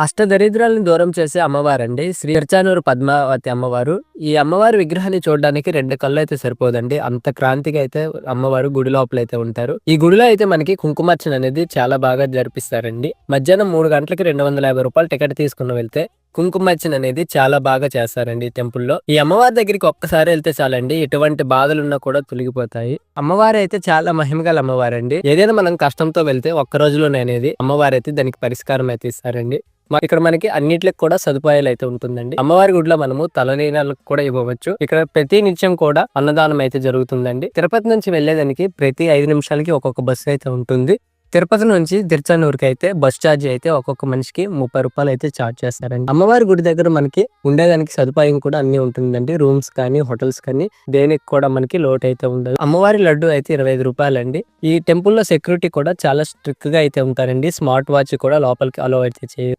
అష్టదరిద్రాలను దూరం చేసే అమ్మవారండి. శ్రీ తిరుచానూరు పద్మావతి అమ్మవారు. ఈ అమ్మవారి విగ్రహాన్ని చూడడానికి 2 కళ్ళైతే సరిపోదండి. అంత క్రాంతిగా అయితే అమ్మవారు గుడి లోపలైతే ఉంటారు. ఈ గుడిలో అయితే మనకి కుంకుమార్చన అనేది చాలా బాగా జరిపిస్తారండి. మధ్యాహ్నం 3 గంటలకి రూ. 250 టికెట్ తీసుకుని వెళ్తే కుంకుమార్చన అనేది చాలా బాగా చేస్తారండి ఈ టెంపుల్లో. ఈ అమ్మవారి దగ్గరికి ఒక్కసారి వెళ్తే చాలండి, ఎటువంటి బాధలున్నా కూడా తొలగిపోతాయి. అమ్మవారు అయితే చాలా మహిమగల అమ్మవారండి. ఏదైనా మనం కష్టంతో వెళ్తే ఒక్క రోజులోనే అనేది అమ్మవారు అయితే దానికి పరిష్కారం అయితే ఇస్తారండి. ఇక్కడ మనకి అన్నిట్లకి కూడా సదుపాయాలు అయితే ఉంటుందండి. అమ్మవారి గుడిలో మనము తలనీలాలకు కూడా ఇవ్వవచ్చు. ఇక్కడ ప్రతి నిత్యం కూడా అన్నదానం అయితే జరుగుతుందండి. తిరుపతి నుంచి వెళ్లేదానికి ప్రతి 5 నిమిషాలకి ఒక్కొక్క బస్సు అయితే ఉంటుంది. తిరుపతి నుంచి తిరుచానూరుకి అయితే బస్ ఛార్జ్ అయితే ఒక్కొక్క మనిషికి రూ. 30 అయితే ఛార్జ్ చేస్తారండి. అమ్మవారి గుడి దగ్గర మనకి ఉండేదానికి సదుపాయం కూడా అన్ని ఉంటుందండి. రూమ్స్ కానీ హోటల్స్ కానీ దేనికి కూడా మనకి లోటు అయితే ఉండదు. అమ్మవారి లడ్డు అయితే రూ. 25 అండి. ఈ టెంపుల్ లో సెక్యూరిటీ కూడా చాలా స్ట్రిక్ట్ గా అయితే ఉంటారండి. స్మార్ట్ వాచ్ కూడా లోపలికి అలో అయితే చేయరు.